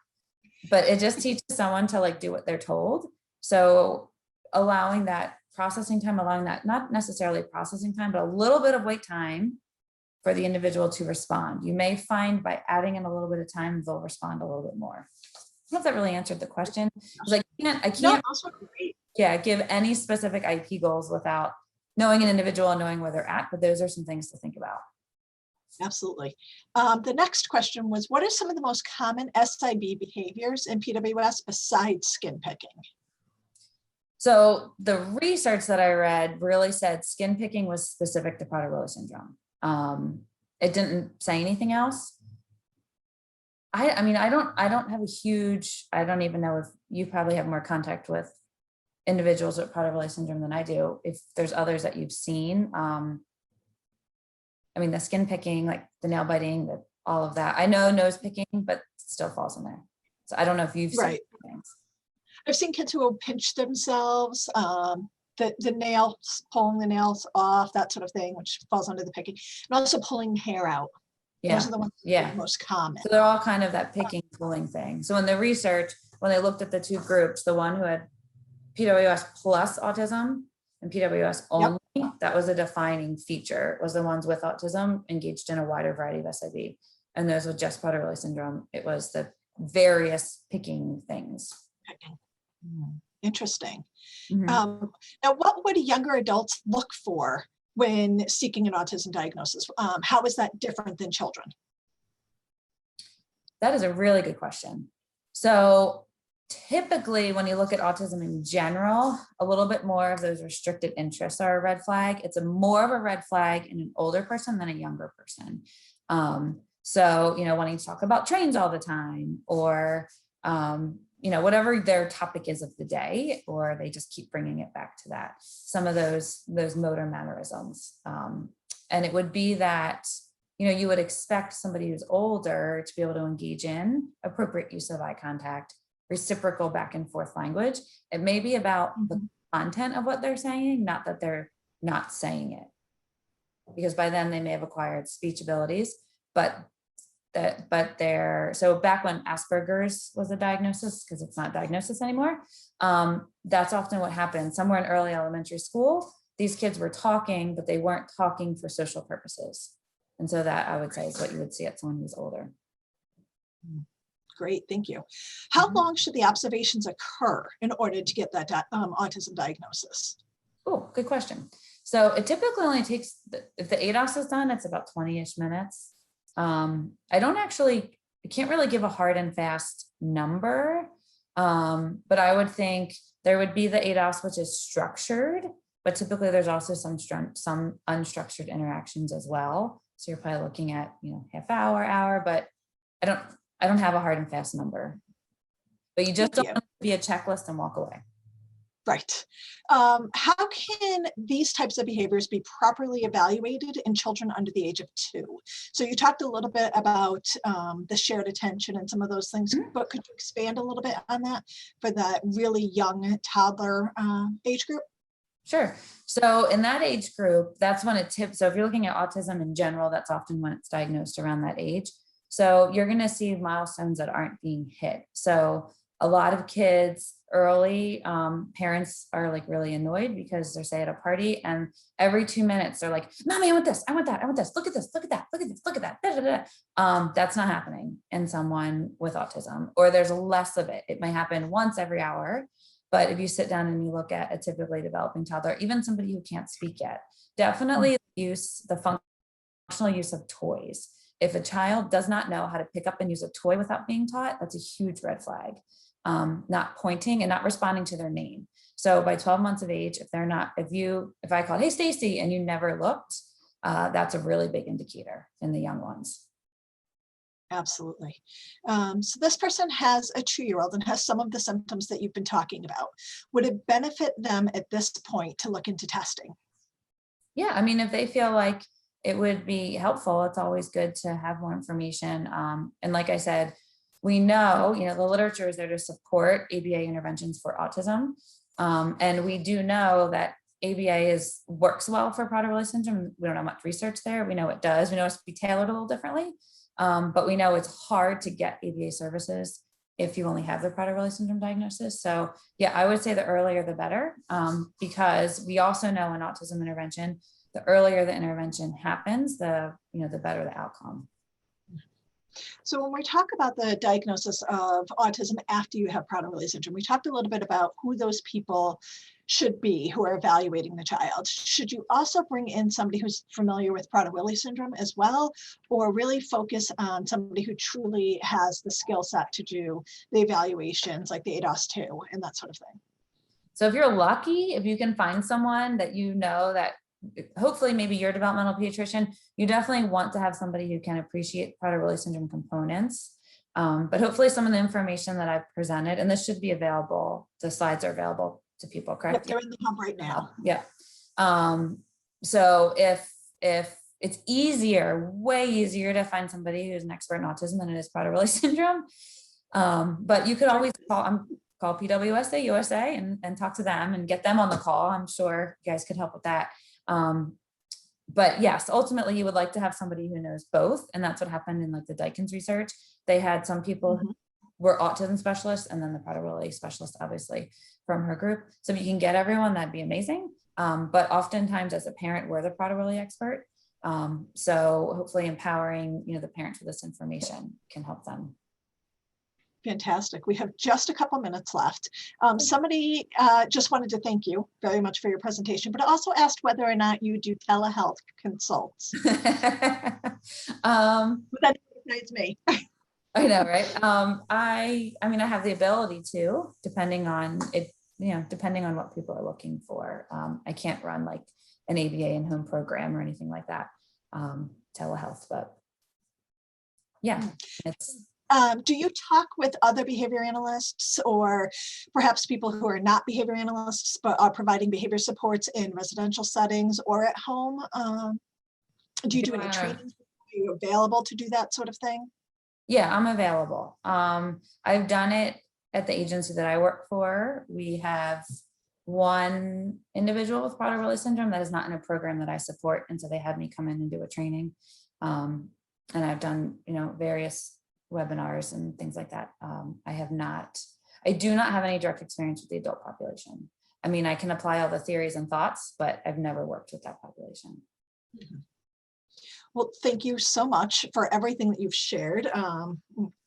Speaker 2: But it just teaches someone to do what they're told. So allowing that processing time, allowing that, not necessarily processing time, but a little bit of wait time for the individual to respond. You may find by adding in a little bit of time, they'll respond a little bit more. I don't know if that really answered the question. I can't
Speaker 1: No, those were great.
Speaker 2: give any specific IP goals without knowing an individual and knowing where they're at, but those are some things to think about.
Speaker 1: Absolutely. The next question was, what are some of the most common SIB behaviors in PWS besides skin picking?
Speaker 2: So the research that I read really said skin picking was specific to Prader Willi syndrome. It didn't say anything else. I don't have a huge, I don't even know if you probably have more contact with individuals with Prader Willi syndrome than I do. If there's others that you've seen, the skin picking, like the nail biting, all of that. I know nose picking, but it still falls in there. So I don't know if you've seen things.
Speaker 1: I've seen kids who will pinch themselves. the nails, pulling the nails off, that sort of thing, which falls under the picking, and also pulling hair out.
Speaker 2: Yeah.
Speaker 1: Those are the ones that are the most common.
Speaker 2: So they're all kind of that picking, pulling thing. So in the research, when they looked at the two groups, the one who had PWS plus autism and PWS only, that was a defining feature, was the ones with autism engaged in a wider variety of SIB. And those with just Prader Willi syndrome, it was the various picking things.
Speaker 1: Interesting.
Speaker 2: Mm-hmm.
Speaker 1: Now, what would younger adults look for when seeking an autism diagnosis? How is that different than children?
Speaker 2: That is a really good question. So typically when you look at autism in general, a little bit more of those restricted interests are a red flag. It's more of a red flag in an older person than a younger person. So, wanting to talk about trains all the time, or, whatever their topic is of the day, or they just keep bringing it back to that. Some of those motor mannerisms. And it would be that, you would expect somebody who's older to be able to engage in appropriate use of eye contact, reciprocal back and forth language. It may be about the content of what they're saying, not that they're not saying it, because by then they may have acquired speech abilities, but so back when Asperger's was a diagnosis, because it's not diagnosis anymore, that's often what happened. Somewhere in early elementary school, these kids were talking, but they weren't talking for social purposes. And so that, I would say, is what you would see at someone who's older.
Speaker 1: Great, thank you. How long should the observations occur in order to get that autism diagnosis?
Speaker 2: Oh, good question. So it typically only takes, if the ADOS is done, it's about 20-ish minutes. I can't really give a hard and fast number, but I would think there would be the ADOS, which is structured, but typically there's also some unstructured interactions as well. So you're probably looking at, half hour, but I don't have a hard and fast number, but you just don't be a checklist and walk away.
Speaker 1: Right. How can these types of behaviors be properly evaluated in children under the age of 2? So you talked a little bit about the shared attention and some of those things, but could you expand a little bit on that for that really young toddler age group?
Speaker 2: Sure. So in that age group, that's when it tips. So if you're looking at autism in general, that's often when it's diagnosed around that age. So you're going to see milestones that aren't being hit. So a lot of kids early, parents are like really annoyed because they're, say, at a party, and every 2 minutes they're like, "Mommy, I want this, I want that, I want this. Look at this, look at that, look at this, look at that." Da, da, da. That's not happening in someone with autism, or there's less of it. It may happen once every hour, but if you sit down and you look at a typically developing toddler, even somebody who can't speak yet, definitely the functional use of toys. If a child does not know how to pick up and use a toy without being taught, that's a huge red flag. Not pointing and not responding to their name. So by 12 months of age, if I called, "Hey, Stacy," and you never looked, that's a really big indicator in the young ones.
Speaker 1: Absolutely. So this person has a 2-year-old and has some of the symptoms that you've been talking about. Would it benefit them at this point to look into testing?
Speaker 2: Yeah, I mean, if they feel like it would be helpful, it's always good to have more information. And like I said, we know, the literature is there to support ABA interventions for autism. And we do know that ABA works well for Prader Willi syndrome. We don't have much research there. We know it does. We know it's to be tailored a little differently. But we know it's hard to get ABA services if you only have the Prader Willi syndrome diagnosis. So yeah, I would say the earlier the better, because we also know in autism intervention, the earlier the intervention happens, the better the outcome.
Speaker 1: So when we talk about the diagnosis of autism after you have Prader Willi syndrome, we talked a little bit about who those people should be who are evaluating the child. Should you also bring in somebody who's familiar with Prader Willi syndrome as well, or really focus on somebody who truly has the skill set to do the evaluations like the ADOS-2 and that sort of thing?
Speaker 2: So if you're lucky, if you can find someone that that hopefully maybe your developmental pediatrician, you definitely want to have somebody who can appreciate Prader Willi syndrome components. But hopefully some of the information that I've presented, and this should be available, the slides are available to people, correct?
Speaker 1: Yep, they're in the hub right now.
Speaker 2: Yeah. So if it's way easier to find somebody who's an expert in autism than it is Prader Willi syndrome. But you could always call, call PWSA USA and talk to them and get them on the call. I'm sure you guys could help with that. But yes, ultimately you would like to have somebody who knows both. And that's what happened in like the Dykens research. They had some people who were autism specialists and then the Prader Willi specialist, obviously from her group. So if you can get everyone, that'd be amazing. But oftentimes as a parent, we're the Prader Willi expert. So hopefully empowering, the parents with this information can help them.
Speaker 1: Fantastic. We have just a couple minutes left. Somebody just wanted to thank you very much for your presentation, but also asked whether or not you do telehealth consults. But that besides me.
Speaker 2: I know, right? I mean, I have the ability to, depending on it, depending on what people are looking for. I can't run like an ABA in-home program or anything like that, telehealth, but yeah, it's.
Speaker 1: Do you talk with other behavior analysts or perhaps people who are not behavior analysts but are providing behavior supports in residential settings or at home? Do you do any trainings? Are you available to do that sort of thing?
Speaker 2: Yeah, I'm available. I've done it at the agency that I work for. We have one individual with Prader Willi syndrome that is not in a program that I support. And so they had me come in and do a training. And I've done, various webinars and things like that. I do not have any direct experience with the adult population. I mean, I can apply all the theories and thoughts, but I've never worked with that population.
Speaker 1: Well, thank you so much for everything that you've shared.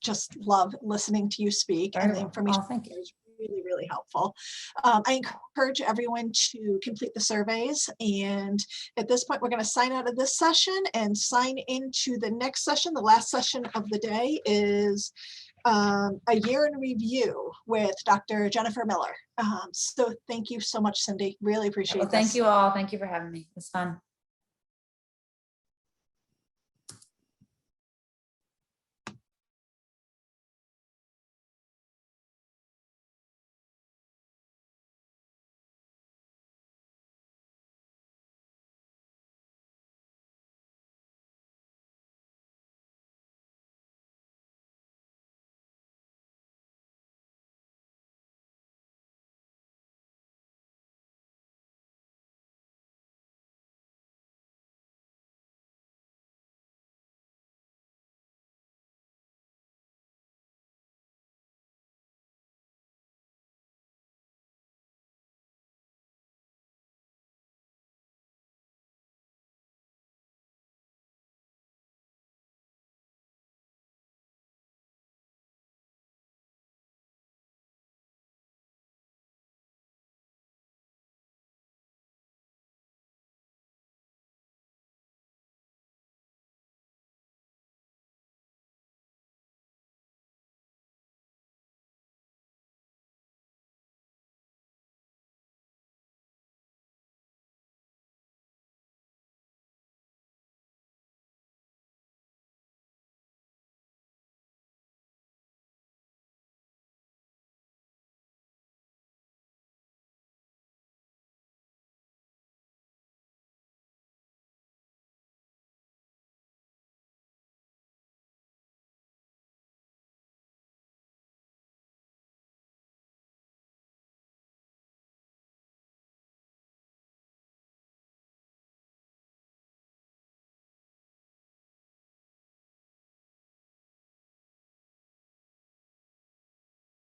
Speaker 1: Just love listening to you speak, and the information is really, really helpful. I encourage everyone to complete the surveys. And at this point, we're going to sign out of this session and sign into the next session. The last session of the day is a year in review with Dr. Jennifer Miller. So thank you so much, Cindy. Really appreciate it.
Speaker 2: Well, thank you all. Thank you for having me. It was fun.